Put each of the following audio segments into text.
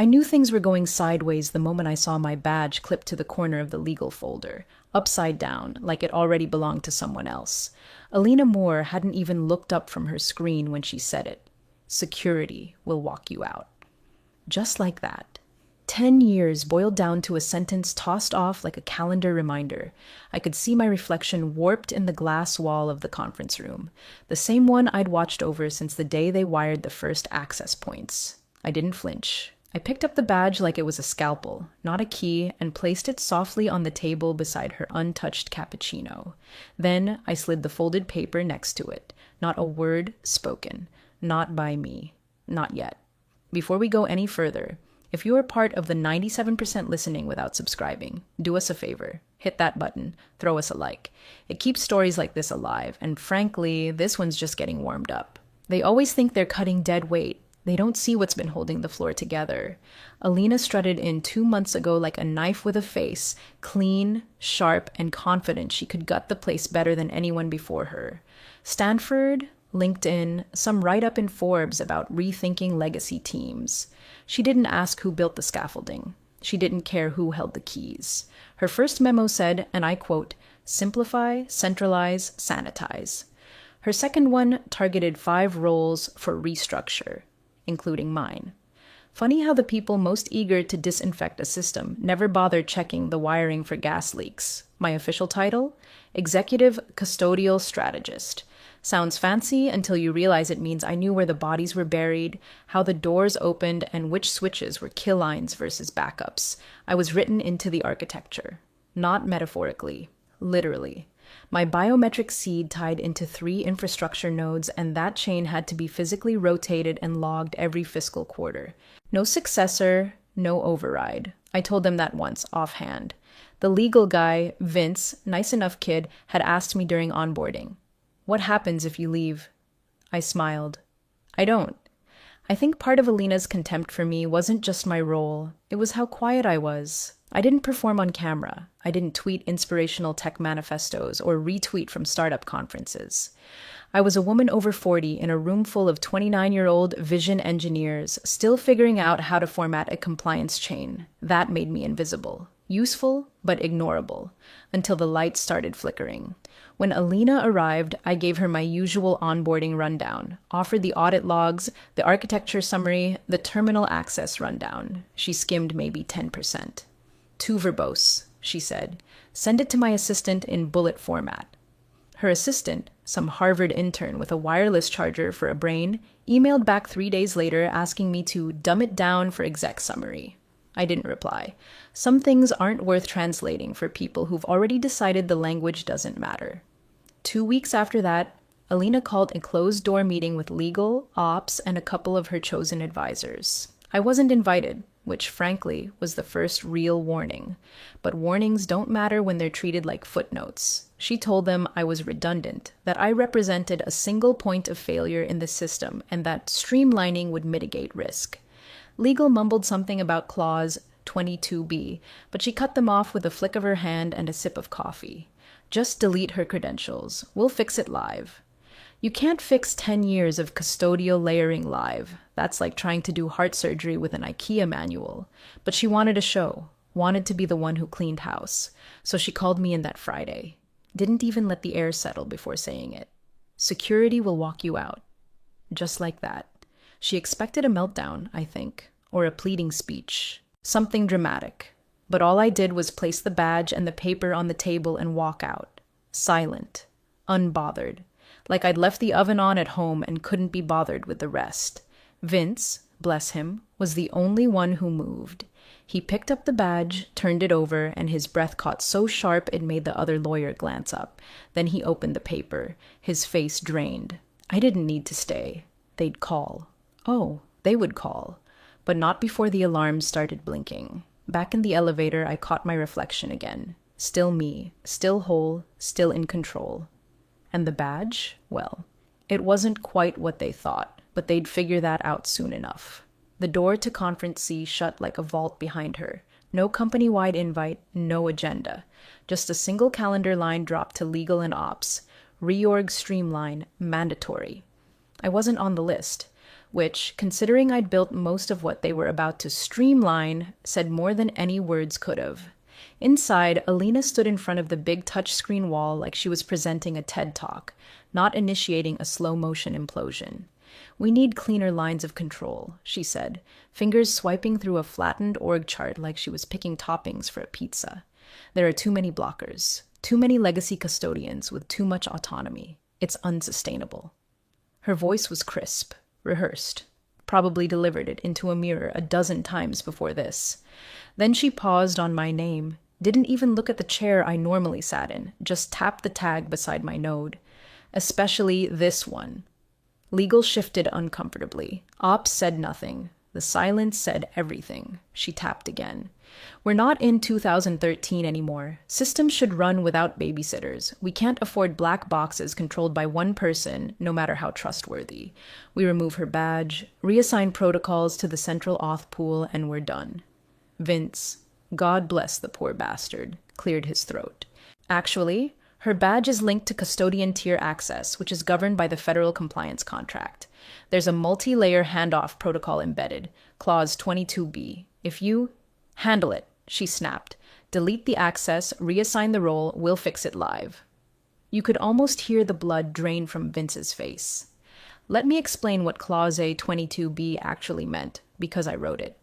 I knew things were going sideways the moment I saw my badge clipped to the corner of the legal folder, upside down, like it already belonged to someone else. Alina Moore hadn't even looked up from her screen when she said it. Security will walk you out. Just like that. 10 years boiled down to a sentence tossed off like a calendar reminder. I could see my reflection warped in the glass wall of the conference room, the same one I'd watched over since the day they wired the first access points. I didn't flinch. I picked up the badge like it was a scalpel, not a key, and placed it softly on the table beside her untouched cappuccino. Then I slid the folded paper next to it. Not a word spoken. Not by me. Not yet. Before we go any further, if you are part of the 97% listening without subscribing, do us a favor. Hit that button. Throw us a like. It keeps stories like this alive, and frankly, this one's just getting warmed up. They always think they're cutting dead weight. They don't see what's been holding the floor together. Alina strutted in 2 months ago like a knife with a face, clean, sharp, and confident she could gut the place better than anyone before her. Stanford, LinkedIn, some write-up in Forbes about rethinking legacy teams. She didn't ask who built the scaffolding. She didn't care who held the keys. Her first memo said, and I quote, "Simplify, centralize, sanitize." Her second one targeted 5 roles for restructure, including mine. Funny how the people most eager to disinfect a system never bothered checking the wiring for gas leaks. My official title? Executive Custodial Strategist. Sounds fancy until you realize it means I knew where the bodies were buried, how the doors opened, and which switches were kill lines versus backups. I was written into the architecture. Not metaphorically. Literally. My biometric seed tied into 3 infrastructure nodes, and that chain had to be physically rotated and logged every fiscal quarter. No successor, no override. I told them that once, offhand. The legal guy, Vince, nice enough kid, had asked me during onboarding, "What happens if you leave?" I smiled. I don't. I think part of Alina's contempt for me wasn't just my role, it was how quiet I was. I didn't perform on camera. I didn't tweet inspirational tech manifestos or retweet from startup conferences. I was a woman over 40 in a room full of 29-year-old vision engineers, still figuring out how to format a compliance chain. That made me invisible. Useful, but ignorable, until the lights started flickering. When Alina arrived, I gave her my usual onboarding rundown, offered the audit logs, the architecture summary, the terminal access rundown. She skimmed maybe 10%. "Too verbose," she said. "Send it to my assistant in bullet format." Her assistant, some Harvard intern with a wireless charger for a brain, emailed back 3 days later asking me to dumb it down for exec summary. I didn't reply. Some things aren't worth translating for people who've already decided the language doesn't matter. 2 weeks after that, Alina called a closed-door meeting with legal, ops, and a couple of her chosen advisors. I wasn't invited, which frankly was the first real warning. But warnings don't matter when they're treated like footnotes. She told them I was redundant, that I represented a single point of failure in the system, and that streamlining would mitigate risk. Legal mumbled something about clause 22B, but she cut them off with a flick of her hand and a sip of coffee. Just delete her credentials. We'll fix it live. You can't fix 10 years of custodial layering live. That's like trying to do heart surgery with an IKEA manual. But she wanted a show, wanted to be the one who cleaned house. So she called me in that Friday. Didn't even let the air settle before saying it. Security will walk you out. Just like that. She expected a meltdown, I think, or a pleading speech. Something dramatic. But all I did was place the badge and the paper on the table and walk out. Silent. Unbothered. Like I'd left the oven on at home and couldn't be bothered with the rest. Vince, bless him, was the only one who moved. He picked up the badge, turned it over, and his breath caught so sharp it made the other lawyer glance up. Then he opened the paper, his face drained. I didn't need to stay. They'd call. Oh, they would call. But not before the alarms started blinking. Back in the elevator, I caught my reflection again. Still me, still whole, still in control. And the badge? Well, it wasn't quite what they thought, but they'd figure that out soon enough. The door to Conference C shut like a vault behind her. No company-wide invite, no agenda. Just a single calendar line dropped to legal and ops. Reorg streamline, mandatory. I wasn't on the list. which, considering I'd built most of what they were about to streamline, said more than any words could have. Inside, Alina stood in front of the big touchscreen wall like she was presenting a TED Talk, not initiating a slow-motion implosion. "We need cleaner lines of control," she said, fingers swiping through a flattened org chart like she was picking toppings for a pizza. "There are too many blockers, too many legacy custodians with too much autonomy. It's unsustainable." Her voice was crisp, rehearsed, probably delivered it into a mirror a dozen times before this. Then she paused on my name, didn't even look at the chair I normally sat in, just tapped the tag beside my node. "Especially this one." Legal shifted uncomfortably. Ops said nothing. The silence said everything. She tapped again. "We're not in 2013 anymore. Systems should run without babysitters. We can't afford black boxes controlled by one person, no matter how trustworthy." We remove her badge, reassign protocols to the central auth pool, and we're done. Vince, God bless the poor bastard, cleared his throat. "Actually, her badge is linked to custodian tier access, which is governed by the federal compliance contract. There's a multi-layer handoff protocol embedded, clause 22B. If you handle it," she snapped. "Delete the access, reassign the role, we'll fix it live." You could almost hear the blood drain from Vince's face. Let me explain what clause 22B actually meant, because I wrote it.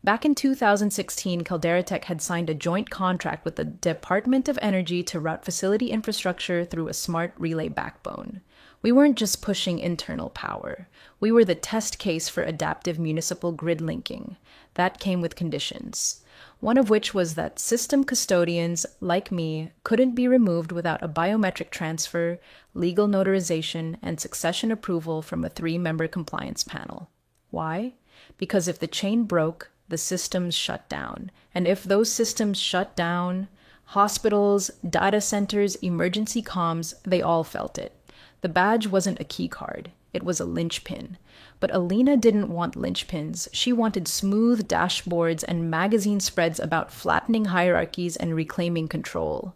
Back in 2016, Caldera Tech had signed a joint contract with the Department of Energy to route facility infrastructure through a smart relay backbone. We weren't just pushing internal power. We were the test case for adaptive municipal grid linking. That came with conditions. One of which was that system custodians, like me, couldn't be removed without a biometric transfer, legal notarization, and succession approval from a 3-member compliance panel. Why? Because if the chain broke, the systems shut down. And if those systems shut down, hospitals, data centers, emergency comms, they all felt it. The badge wasn't a key card. It was a linchpin. But Alina didn't want linchpins. She wanted smooth dashboards and magazine spreads about flattening hierarchies and reclaiming control.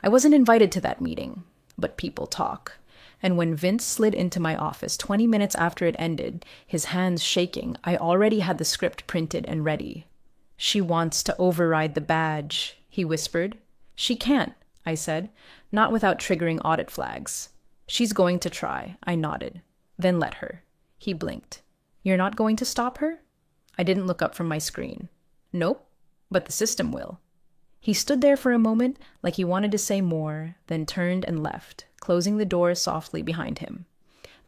I wasn't invited to that meeting, but people talk. And when Vince slid into my office 20 minutes after it ended, his hands shaking, I already had the script printed and ready. "She wants to override the badge," he whispered. "She can't," I said, "not without triggering audit flags." "She's going to try," I nodded. "Then let her." He blinked. "You're not going to stop her?" I didn't look up from my screen. "Nope, but the system will." He stood there for a moment, like he wanted to say more, then turned and left, closing the door softly behind him.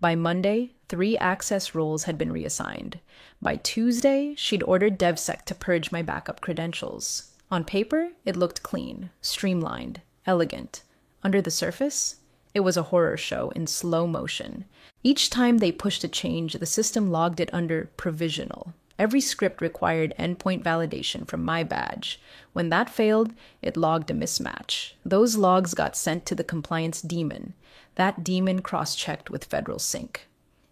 By Monday, 3 access roles had been reassigned. By Tuesday, she'd ordered DevSec to purge my backup credentials. On paper, it looked clean, streamlined, elegant. Under the surface, it was a horror show in slow motion. Each time they pushed a change, the system logged it under provisional. Every script required endpoint validation from my badge. When that failed, it logged a mismatch. Those logs got sent to the compliance daemon. That daemon cross-checked with federal sync.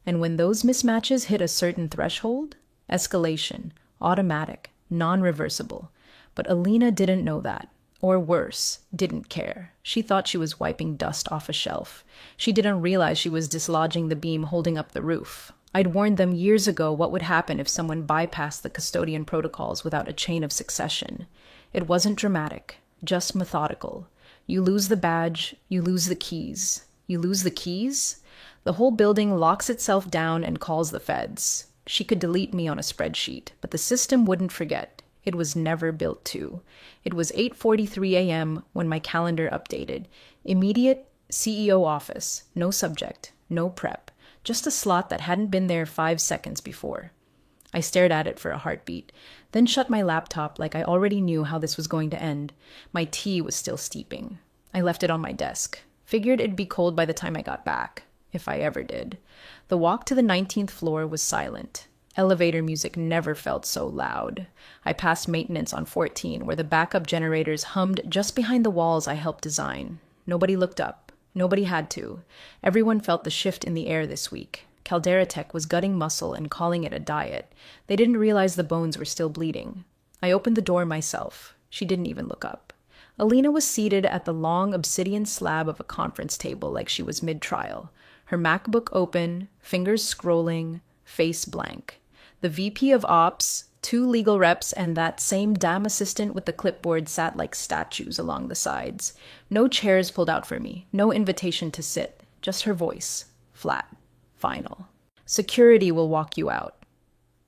And when those mismatches hit a certain threshold, escalation, automatic, non-reversible. But Alina didn't know that. Or worse, didn't care. She thought she was wiping dust off a shelf. She didn't realize she was dislodging the beam holding up the roof. I'd warned them years ago what would happen if someone bypassed the custodian protocols without a chain of succession. It wasn't dramatic, just methodical. You lose the badge, you lose the keys. You lose the keys? The whole building locks itself down and calls the feds. She could delete me on a spreadsheet, but the system wouldn't forget. It was never built to. It was 8:43 a.m. when my calendar updated. Immediate CEO office, no subject, no prep. Just a slot that hadn't been there 5 seconds before. I stared at it for a heartbeat, then shut my laptop like I already knew how this was going to end. My tea was still steeping. I left it on my desk. Figured it'd be cold by the time I got back, if I ever did. The walk to the 19th floor was silent. Elevator music never felt so loud. I passed maintenance on 14, where the backup generators hummed just behind the walls I helped design. Nobody looked up. Nobody had to. Everyone felt the shift in the air this week. Caldera Tech was gutting muscle and calling it a diet. They didn't realize the bones were still bleeding. I opened the door myself. She didn't even look up. Alina was seated at the long obsidian slab of a conference table like she was mid-trial. Her MacBook open, fingers scrolling, face blank. The VP of Ops, two legal reps, and that same damn assistant with the clipboard sat like statues along the sides. No chairs pulled out for me, no invitation to sit, just her voice, flat, final. Security will walk you out.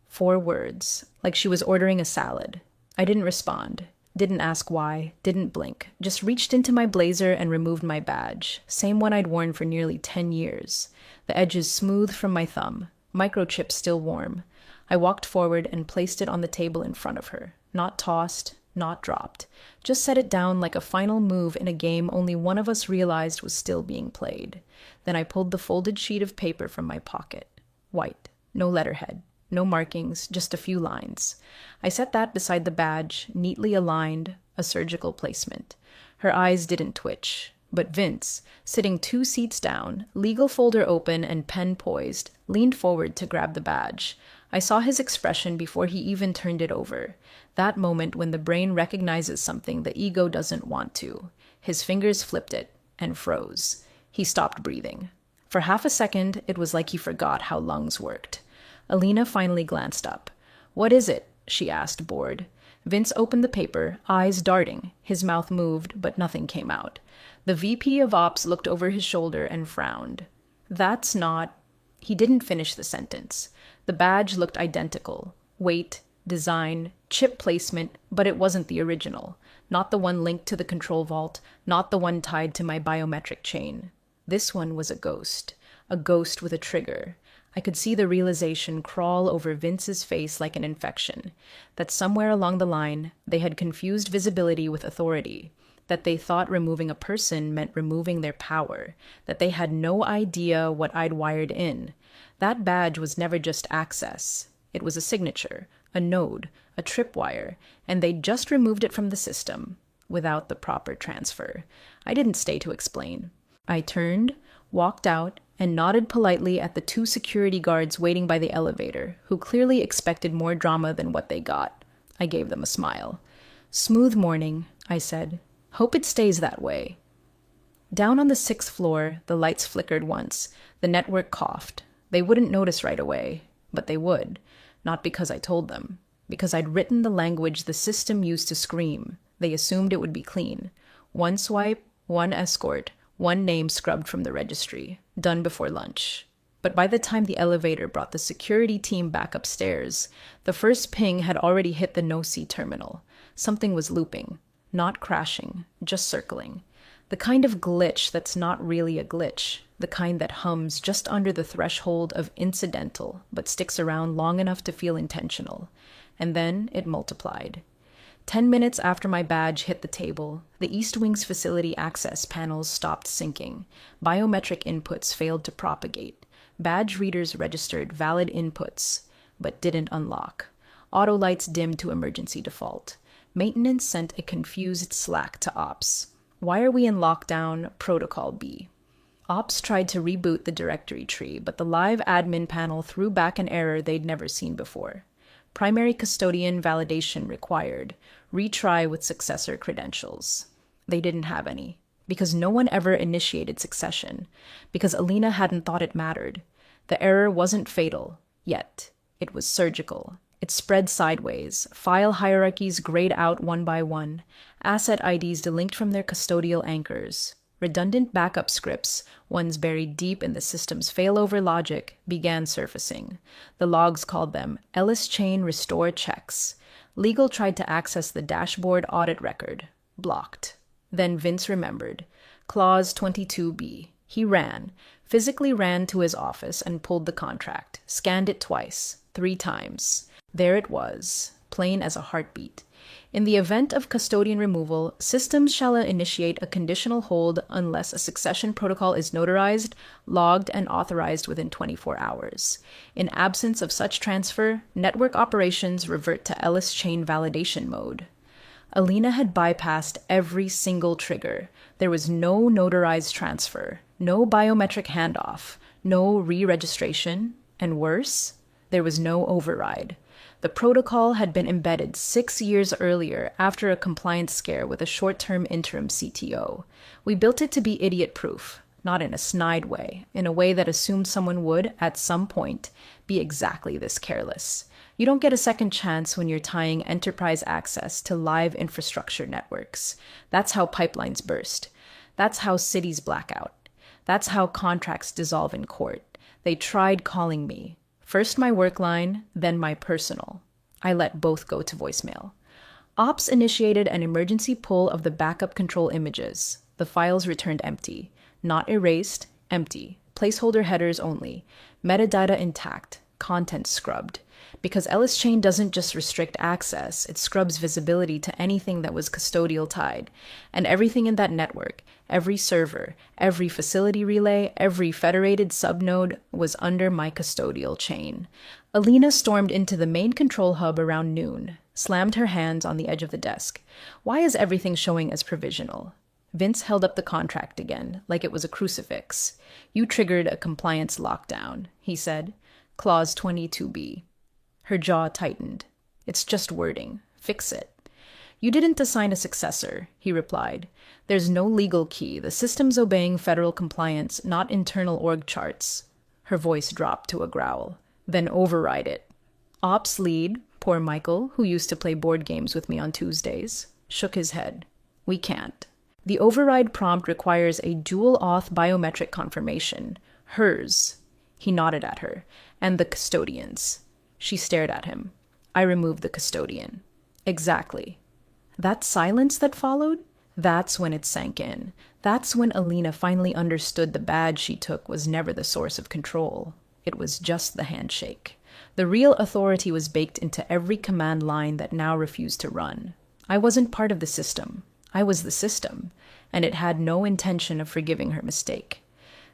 4 words, like she was ordering a salad. I didn't respond, didn't ask why, didn't blink, just reached into my blazer and removed my badge, same one I'd worn for nearly 10 years. The edges smooth from my thumb, microchip still warm. I walked forward and placed it on the table in front of her, not tossed, not dropped. Just set it down like a final move in a game only one of us realized was still being played. Then I pulled the folded sheet of paper from my pocket. White, no letterhead. No markings, just a few lines. I set that beside the badge, neatly aligned, a surgical placement. Her eyes didn't twitch. But Vince, sitting 2 seats down, legal folder open and pen poised, leaned forward to grab the badge. I saw his expression before he even turned it over. That moment when the brain recognizes something the ego doesn't want to. His fingers flipped it and froze. He stopped breathing. For half a second, it was like he forgot how lungs worked. Alina finally glanced up. "What is it?" she asked, bored. Vince opened the paper, eyes darting. His mouth moved, but nothing came out. The VP of Ops looked over his shoulder and frowned. "That's not—" He didn't finish the sentence. The badge looked identical. Weight, design, chip placement, but it wasn't the original. Not the one linked to the control vault, not the one tied to my biometric chain. This one was a ghost with a trigger. I could see the realization crawl over Vince's face like an infection, that somewhere along the line they had confused visibility with authority, that they thought removing a person meant removing their power, that they had no idea what I'd wired in. That badge was never just access. It was a signature, a node, a tripwire, and they'd just removed it from the system, without the proper transfer. I didn't stay to explain. I turned, walked out, and nodded politely at the 2 security guards waiting by the elevator, who clearly expected more drama than what they got. I gave them a smile. "Smooth morning," I said. "Hope it stays that way." Down on the 6th floor, the lights flickered once. The network coughed. They wouldn't notice right away, but they would. Not because I told them. Because I'd written the language the system used to scream. They assumed it would be clean. 1 swipe, 1 escort, 1 name scrubbed from the registry. Done before lunch. But by the time the elevator brought the security team back upstairs, the first ping had already hit the no-see terminal. Something was looping. Not crashing, just circling. The kind of glitch that's not really a glitch. The kind that hums just under the threshold of incidental, but sticks around long enough to feel intentional. And then it multiplied. 10 minutes after my badge hit the table, the East Wing's facility access panels stopped syncing. Biometric inputs failed to propagate. Badge readers registered valid inputs, but didn't unlock. Auto lights dimmed to emergency default. Maintenance sent a confused Slack to Ops. "Why are we in lockdown? Protocol B." Ops tried to reboot the directory tree, but the live admin panel threw back an error they'd never seen before. Primary custodian validation required. Retry with successor credentials. They didn't have any. Because no one ever initiated succession. Because Alina hadn't thought it mattered. The error wasn't fatal. Yet. It was surgical. It spread sideways. File hierarchies grayed out one by one. Asset IDs delinked from their custodial anchors. Redundant backup scripts, ones buried deep in the system's failover logic, began surfacing. The logs called them Ellis Chain Restore Checks. Legal tried to access the dashboard audit record. Blocked. Then Vince remembered. Clause 22B. He ran. Physically ran to his office and pulled the contract. Scanned it twice. 3 times. There it was. Plain as a heartbeat. In the event of custodian removal, systems shall initiate a conditional hold unless a succession protocol is notarized, logged, and authorized within 24 hours. In absence of such transfer, network operations revert to Ellis chain validation mode. Alina had bypassed every single trigger. There was no notarized transfer, no biometric handoff, no re-registration, and worse, there was no override. The protocol had been embedded 6 years earlier after a compliance scare with a short-term interim CTO. We built it to be idiot-proof. Not in a snide way, in a way that assumed someone would, at some point, be exactly this careless. You don't get a second chance when you're tying enterprise access to live infrastructure networks. That's how pipelines burst. That's how cities black out. That's how contracts dissolve in court. They tried calling me. First my work line, then my personal. I let both go to voicemail. Ops initiated an emergency pull of the backup control images. The files returned empty. Not erased, empty. Placeholder headers only. Metadata intact. Content scrubbed. Because Ellis Chain doesn't just restrict access, it scrubs visibility to anything that was custodial tied. And everything in that network, every server, every facility relay, every federated subnode was under my custodial chain. Alina stormed into the main control hub around noon, slammed her hands on the edge of the desk. Why is everything showing as provisional? Vince held up the contract again, like it was a crucifix. You triggered a compliance lockdown, he said. Clause 22B. Her jaw tightened. It's just wording. Fix it. You didn't assign a successor, he replied. There's no legal key. The system's obeying federal compliance, not internal org charts. Her voice dropped to a growl. Then override it. Ops lead, poor Michael, who used to play board games with me on Tuesdays, shook his head. We can't. The override prompt requires a dual auth biometric confirmation. Hers. He nodded at her. And the custodian's. She stared at him. I removed the custodian. Exactly. That silence that followed? That's when it sank in. That's when Alina finally understood the badge she took was never the source of control. It was just the handshake. The real authority was baked into every command line that now refused to run. I wasn't part of the system. I was the system, and it had no intention of forgiving her mistake.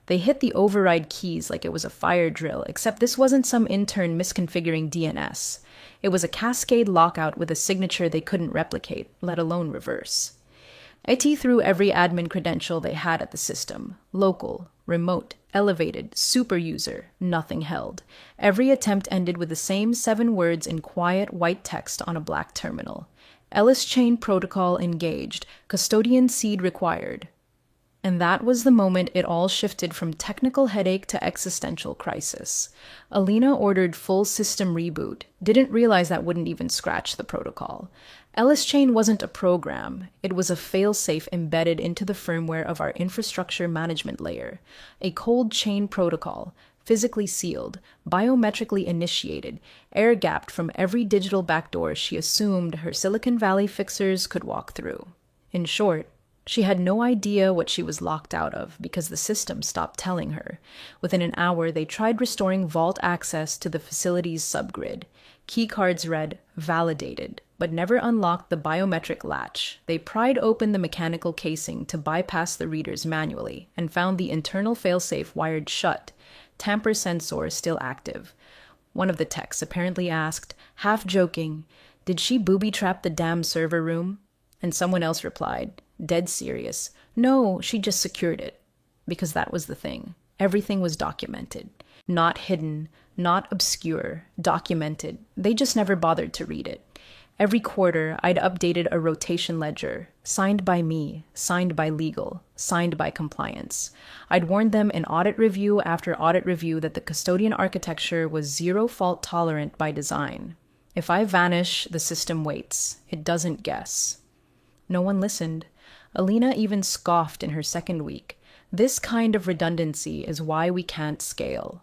They hit the override keys like it was a fire drill, except this wasn't some intern misconfiguring DNS. It was a cascade lockout with a signature they couldn't replicate, let alone reverse. IT threw every admin credential they had at the system. Local, remote, elevated, super user, nothing held. Every attempt ended with the same 7 words in quiet white text on a black terminal. Ellis Chain protocol engaged. Custodian seed required. And that was the moment it all shifted from technical headache to existential crisis. Alina ordered full system reboot, didn't realize that wouldn't even scratch the protocol. Ellis Chain wasn't a program, it was a failsafe embedded into the firmware of our infrastructure management layer. A cold chain protocol, physically sealed, biometrically initiated, air-gapped from every digital backdoor she assumed her Silicon Valley fixers could walk through. In short, she had no idea what she was locked out of because the system stopped telling her. Within an hour, they tried restoring vault access to the facility's subgrid. Keycards read, validated, but never unlocked the biometric latch. They pried open the mechanical casing to bypass the readers manually and found the internal failsafe wired shut, tamper sensor still active. One of the techs apparently asked, half joking, "Did she booby-trap the damn server room?" And someone else replied, dead serious, "No, she just secured it." Because that was the thing. Everything was documented. Not hidden, not obscure, documented. They just never bothered to read it. Every quarter, I'd updated a rotation ledger, signed by me, signed by legal, signed by compliance. I'd warned them in audit review after audit review that the custodian architecture was zero fault tolerant by design. If I vanish, the system waits. It doesn't guess. No one listened. Alina even scoffed in her second week. This kind of redundancy is why we can't scale.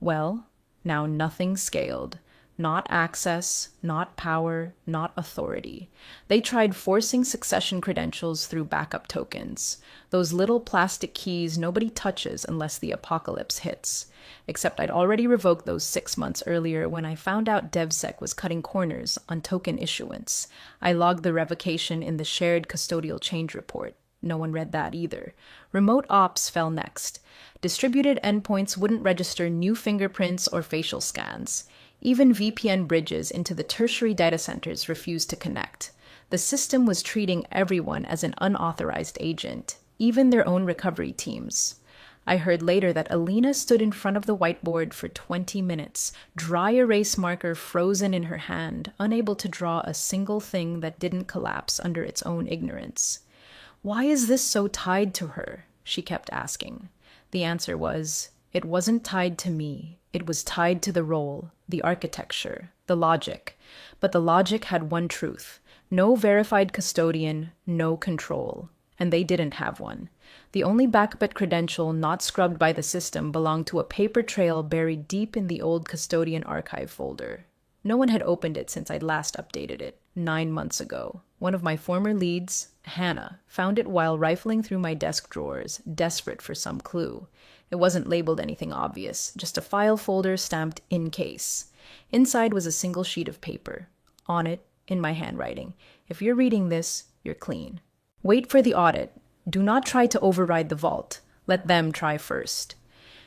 Well, now nothing scaled. Not access, not power, not authority. They tried forcing succession credentials through backup tokens. Those little plastic keys nobody touches unless the apocalypse hits. Except I'd already revoked those 6 months earlier when I found out DevSec was cutting corners on token issuance. I logged the revocation in the shared custodial change report. No one read that either. Remote ops fell next. Distributed endpoints wouldn't register new fingerprints or facial scans. Even VPN bridges into the tertiary data centers refused to connect. The system was treating everyone as an unauthorized agent, even their own recovery teams. I heard later that Alina stood in front of the whiteboard for 20 minutes, dry erase marker frozen in her hand, unable to draw a single thing that didn't collapse under its own ignorance. Why is this so tied to her? She kept asking. The answer was, it wasn't tied to me. It was tied to the role, the architecture, the logic. But the logic had one truth: no verified custodian, no control. And they didn't have one. The only backup credential not scrubbed by the system belonged to a paper trail buried deep in the old custodian archive folder. No one had opened it since I'd last updated it, 9 months ago. One of my former leads, Hannah, found it while rifling through my desk drawers, desperate for some clue. It wasn't labeled anything obvious, just a file folder stamped "in case." Inside was a single sheet of paper. On it, in my handwriting, "If you're reading this, you're clean. Wait for the audit. Do not try to override the vault. Let them try first."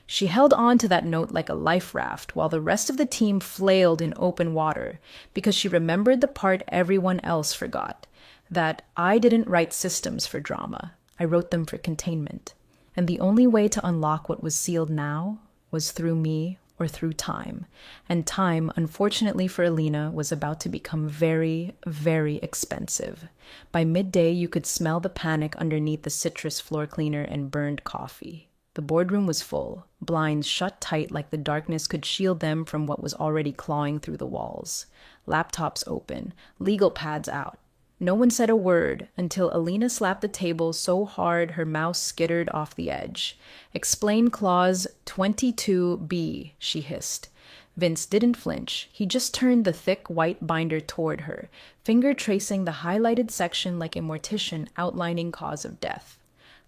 She held on to that note like a life raft while the rest of the team flailed in open water because she remembered the part everyone else forgot, that I didn't write systems for drama. I wrote them for containment. And the only way to unlock what was sealed now was through me or through time. And time, unfortunately for Alina, was about to become very, very expensive. By midday, you could smell the panic underneath the citrus floor cleaner and burned coffee. The boardroom was full, blinds shut tight like the darkness could shield them from what was already clawing through the walls. Laptops open, legal pads out. No one said a word until Alina slapped the table so hard her mouse skittered off the edge. "Explain clause 22B, she hissed. Vince didn't flinch. He just turned the thick white binder toward her, finger tracing the highlighted section like a mortician outlining cause of death.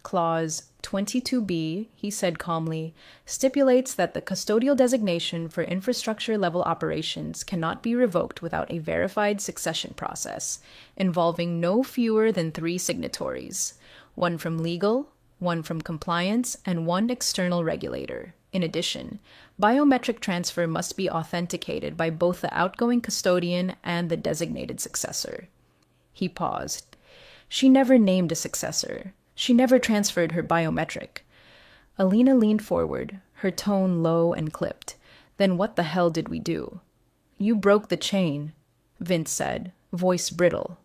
Clause 22B, he said calmly, stipulates that the custodial designation for infrastructure-level operations cannot be revoked without a verified succession process, involving no fewer than 3 signatories, 1 from legal, 1 from compliance, and 1 external regulator. In addition, biometric transfer must be authenticated by both the outgoing custodian and the designated successor." He paused. "She never named a successor. She never transferred her biometric." Alina leaned forward, her tone low and clipped. "Then what the hell did we do?" "You broke the chain," Vince said, voice brittle.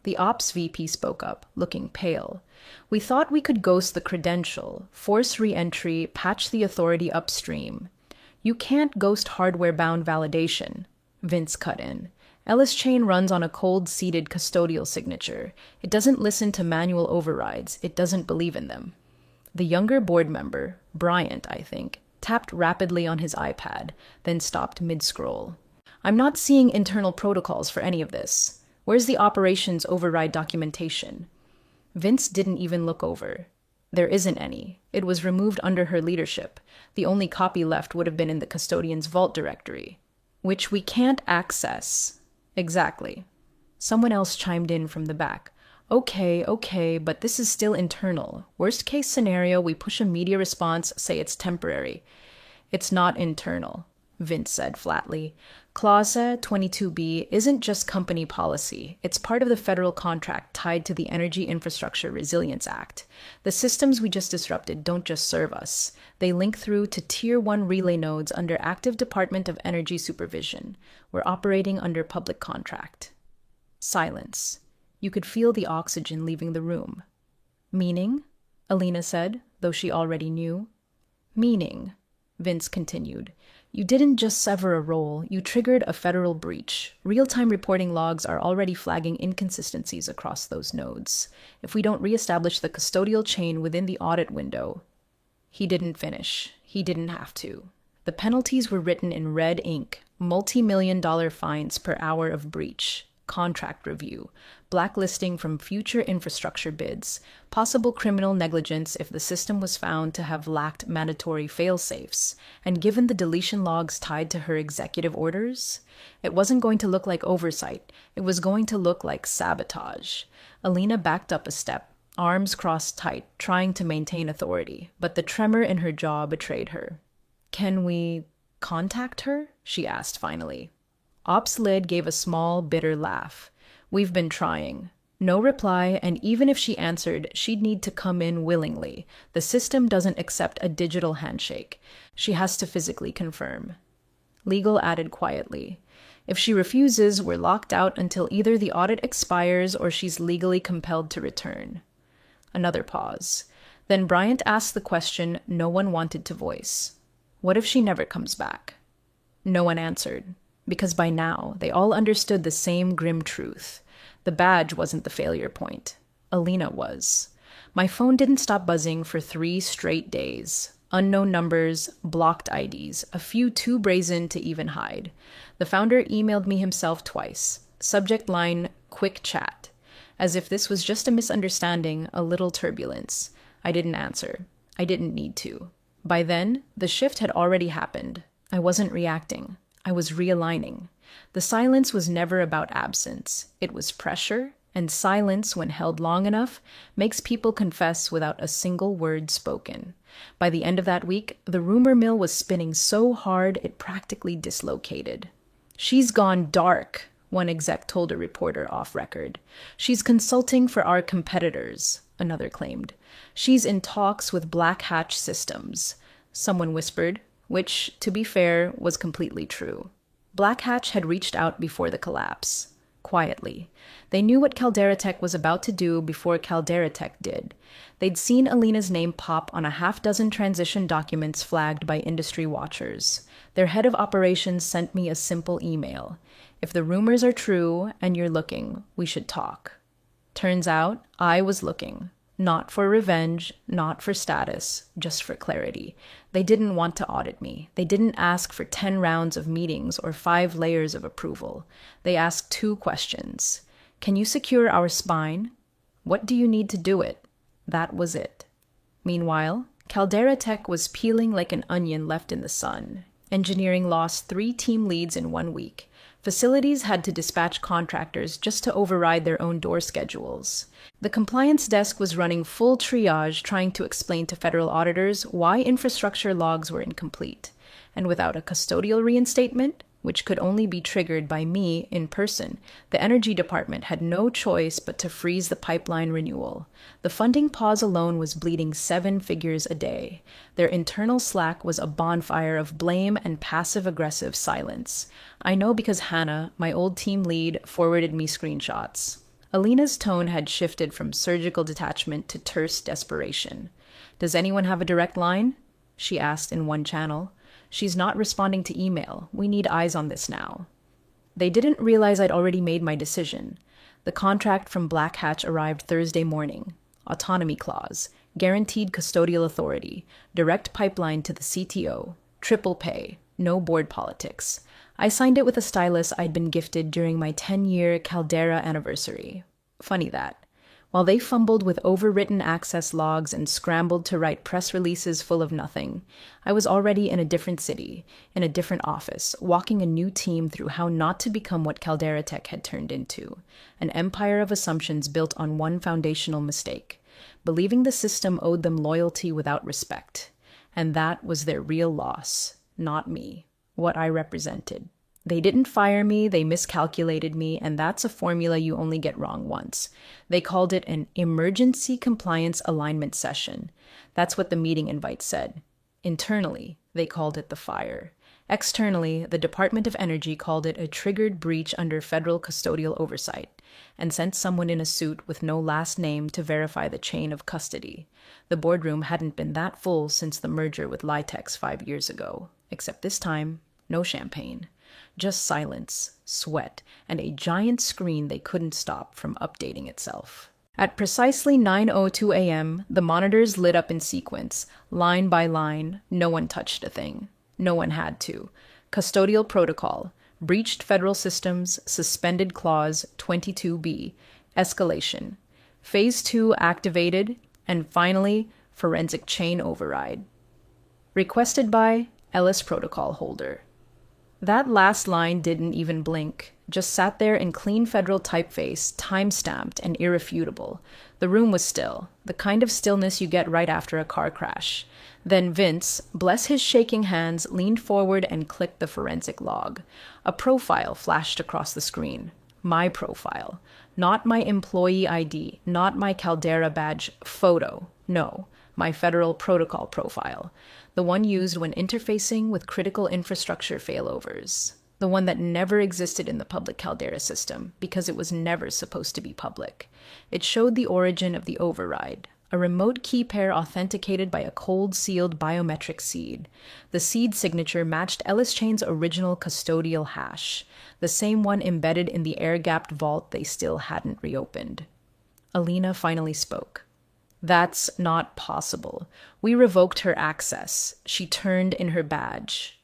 The ops VP spoke up, looking pale. "We thought we could ghost the credential, force re-entry, patch the authority upstream." "You can't ghost hardware-bound validation," Vince cut in. Ellis Chain runs on a cold-seated custodial signature. It doesn't listen to manual overrides. It doesn't believe in them. The younger board member, Bryant, I think, tapped rapidly on his iPad, then stopped mid-scroll. "I'm not seeing internal protocols for any of this. Where's the operations override documentation?" Vince didn't even look over. "There isn't any. It was removed under her leadership. The only copy left would have been in the custodian's vault directory, which we can't access." "Exactly." Someone else chimed in from the back. Okay, but this is still internal. Worst case scenario, we push a media response, say it's temporary." "It's not internal," Vince said flatly. "Clause 22B isn't just company policy. It's part of the federal contract tied to the Energy Infrastructure Resilience Act. The systems we just disrupted don't just serve us. They link through to Tier 1 relay nodes under active Department of Energy supervision. We're operating under public contract." Silence. You could feel the oxygen leaving the room. "Meaning?" Alina said, though she already knew. "Meaning," Vince continued. "You didn't just sever a role, you triggered a federal breach. Real-time reporting logs are already flagging inconsistencies across those nodes. If we don't reestablish the custodial chain within the audit window..." He didn't finish. He didn't have to. The penalties were written in red ink, multi-million-dollar fines per hour of breach, contract review, blacklisting from future infrastructure bids, possible criminal negligence if the system was found to have lacked mandatory fail-safes, and given the deletion logs tied to her executive orders, it wasn't going to look like oversight. It was going to look like sabotage. Alina backed up a step, arms crossed tight, trying to maintain authority, but the tremor in her jaw betrayed her. "Can we contact her?" she asked finally. Ops Lid gave a small, bitter laugh. "We've been trying." No reply, and even if she answered, she'd need to come in willingly. The system doesn't accept a digital handshake. She has to physically confirm. Legal added quietly, "If she refuses, we're locked out until either the audit expires or she's legally compelled to return." Another pause. Then Bryant asked the question no one wanted to voice. What if she never comes back? No one answered, because by now they all understood the same grim truth. The badge wasn't the failure point. Alina was. My phone didn't stop buzzing for 3 straight days. Unknown numbers, blocked IDs, a few too brazen to even hide. The founder emailed me himself twice. Subject line, quick chat. As if this was just a misunderstanding, a little turbulence. I didn't answer. I didn't need to. By then, the shift had already happened. I wasn't reacting. I was realigning. The silence was never about absence. It was pressure, and silence, when held long enough, makes people confess without a single word spoken. By the end of that week, the rumor mill was spinning so hard it practically dislocated. "She's gone dark," one exec told a reporter off record. "She's consulting for our competitors," another claimed. "She's in talks with Black Hatch Systems," someone whispered, which, to be fair, was completely true. Black Hatch had reached out before the collapse. Quietly. They knew what Caldera Tech was about to do before Caldera Tech did. They'd seen Alina's name pop on a half-dozen transition documents flagged by industry watchers. Their head of operations sent me a simple email. "If the rumors are true and you're looking, we should talk." Turns out, I was looking. Not for revenge, not for status, just for clarity. They didn't want to audit me. They didn't ask for 10 rounds of meetings or 5 layers of approval. They asked 2 questions. Can you secure our spine? What do you need to do it? That was it. Meanwhile, Caldera Tech was peeling like an onion left in the sun. Engineering lost 3 team leads in 1 week. Facilities had to dispatch contractors just to override their own door schedules. The compliance desk was running full triage trying to explain to federal auditors why infrastructure logs were incomplete. And without a custodial reinstatement, which could only be triggered by me in person, the Energy Department had no choice but to freeze the pipeline renewal. The funding pause alone was bleeding 7 figures a day. Their internal slack was a bonfire of blame and passive-aggressive silence. I know because Hannah, my old team lead, forwarded me screenshots. Alina's tone had shifted from surgical detachment to terse desperation. "Does anyone have a direct line?" she asked in one channel. "She's not responding to email. We need eyes on this now." They didn't realize I'd already made my decision. The contract from Black Hatch arrived Thursday morning. Autonomy clause, guaranteed custodial authority, direct pipeline to the CTO, triple pay, no board politics. I signed it with a stylus I'd been gifted during my 10-year Caldera anniversary. Funny that. While they fumbled with overwritten access logs and scrambled to write press releases full of nothing, I was already in a different city, in a different office, walking a new team through how not to become what Caldera Tech had turned into, an empire of assumptions built on one foundational mistake, believing the system owed them loyalty without respect. And that was their real loss, not me, what I represented. They didn't fire me, they miscalculated me, and that's a formula you only get wrong once. They called it an emergency compliance alignment session. That's what the meeting invite said. Internally, they called it the fire. Externally, the Department of Energy called it a triggered breach under federal custodial oversight, and sent someone in a suit with no last name to verify the chain of custody. The boardroom hadn't been that full since the merger with Litex 5 years ago, except this time, no champagne. Just silence, sweat, and a giant screen they couldn't stop from updating itself. At precisely 9:02 a.m., the monitors lit up in sequence, line by line. No one touched a thing. No one had to. Custodial protocol. Breached federal systems. Suspended clause 22B. Escalation. Phase 2 activated. And finally, forensic chain override. Requested by Ellis protocol holder. That last line didn't even blink, just sat there in clean federal typeface, time-stamped and irrefutable. The room was still, the kind of stillness you get right after a car crash. Then Vince, bless his shaking hands, leaned forward and clicked the forensic log. A profile flashed across the screen. My profile. Not my employee ID, not my Caldera badge photo. No, my federal protocol profile. The one used when interfacing with critical infrastructure failovers. The one that never existed in the public Caldera system, because it was never supposed to be public. It showed the origin of the override, a remote key pair authenticated by a cold-sealed biometric seed. The seed signature matched Ellis Chain's original custodial hash, the same one embedded in the air-gapped vault they still hadn't reopened. Alina finally spoke. "That's not possible. We revoked her access. She turned in her badge."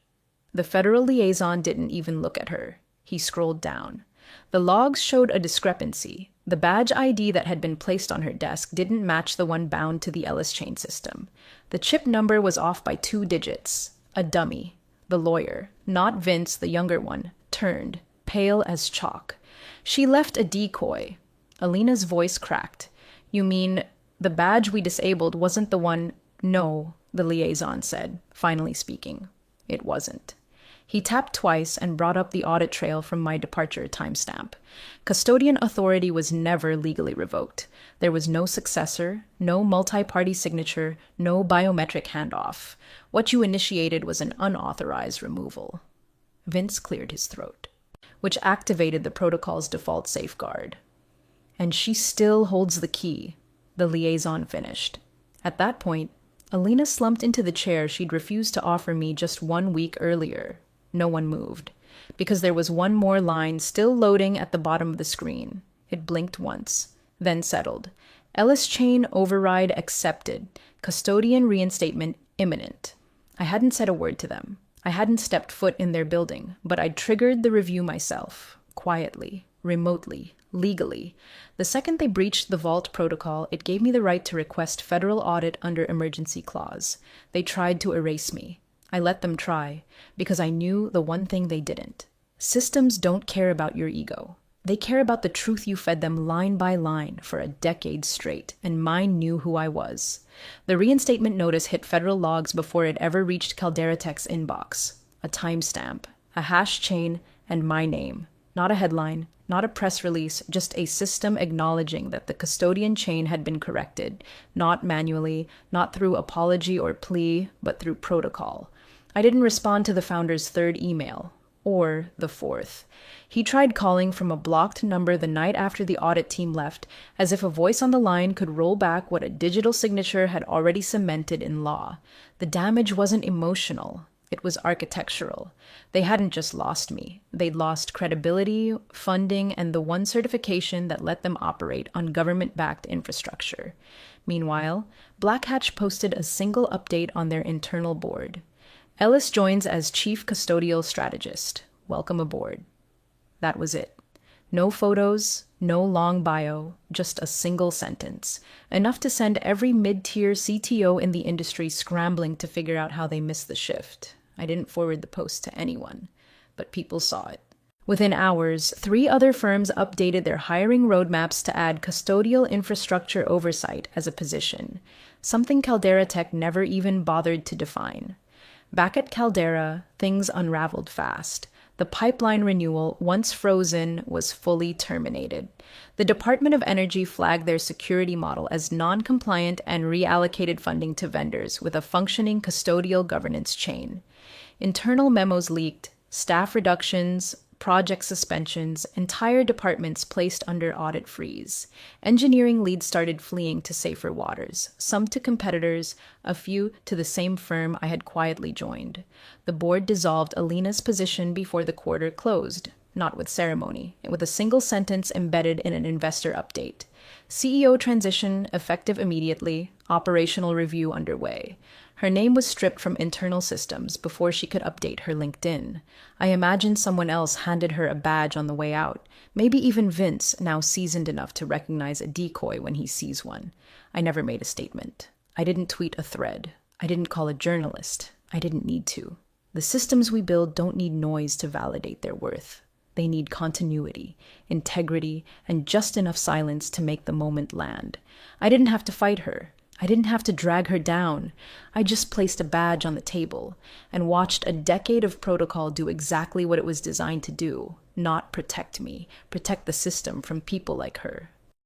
The federal liaison didn't even look at her. He scrolled down. The logs showed a discrepancy. The badge ID that had been placed on her desk didn't match the one bound to the Ellis Chain system. The chip number was off by 2 digits. A dummy. The lawyer, not Vince, the younger one, turned, pale as chalk. "She left a decoy." Alina's voice cracked. "You mean the badge we disabled wasn't the one?" "No," the liaison said, finally speaking. "It wasn't." He tapped twice and brought up the audit trail from my departure timestamp. Custodian authority was never legally revoked. There was no successor, no multi-party signature, no biometric handoff. What you initiated was an unauthorized removal. Vince cleared his throat, which activated the protocol's default safeguard. "And she still holds the key," the liaison finished. At that point, Alina slumped into the chair she'd refused to offer me just 1 week earlier. No one moved, because there was one more line still loading at the bottom of the screen. It blinked once, then settled. "Ellis Chain override accepted. Custodian reinstatement imminent." I hadn't said a word to them. I hadn't stepped foot in their building, but I'd triggered the review myself, quietly, remotely, legally. The second they breached the vault protocol, it gave me the right to request federal audit under emergency clause. They tried to erase me. I let them try, because I knew the one thing they didn't. Systems don't care about your ego. They care about the truth you fed them line by line for a decade straight, and mine knew who I was. The reinstatement notice hit federal logs before it ever reached Caldera Tech's inbox. A timestamp, a hash chain, and my name. Not a headline, not a press release, just a system acknowledging that the custodian chain had been corrected, not manually, not through apology or plea, but through protocol. I didn't respond to the founder's 3rd email, or the 4th. He tried calling from a blocked number the night after the audit team left, as if a voice on the line could roll back what a digital signature had already cemented in law. The damage wasn't emotional. It was architectural. They hadn't just lost me. They'd lost credibility, funding, and the one certification that let them operate on government-backed infrastructure. Meanwhile, Black Hatch posted a single update on their internal board. "Ellis joins as Chief Custodial Strategist. Welcome aboard." That was it. No photos, no long bio, just a single sentence. Enough to send every mid-tier CTO in the industry scrambling to figure out how they missed the shift. I didn't forward the post to anyone, but people saw it. Within hours, 3 other firms updated their hiring roadmaps to add custodial infrastructure oversight as a position, something Caldera Tech never even bothered to define. Back at Caldera, things unraveled fast. The pipeline renewal, once frozen, was fully terminated. The Department of Energy flagged their security model as non-compliant and reallocated funding to vendors with a functioning custodial governance chain. Internal memos leaked, staff reductions, project suspensions, entire departments placed under audit freeze. Engineering leads started fleeing to safer waters, some to competitors, a few to the same firm I had quietly joined. The board dissolved Alina's position before the quarter closed, not with ceremony, with a single sentence embedded in an investor update. CEO transition effective immediately, operational review underway. Her name was stripped from internal systems before she could update her LinkedIn. I imagined someone else handed her a badge on the way out, maybe even Vince, now seasoned enough to recognize a decoy when he sees one. I never made a statement. I didn't tweet a thread. I didn't call a journalist. I didn't need to. The systems we build don't need noise to validate their worth. They need continuity, integrity, and just enough silence to make the moment land. I didn't have to fight her. I didn't have to drag her down. I just placed a badge on the table and watched a decade of protocol do exactly what it was designed to do, not protect me, protect the system from people like her.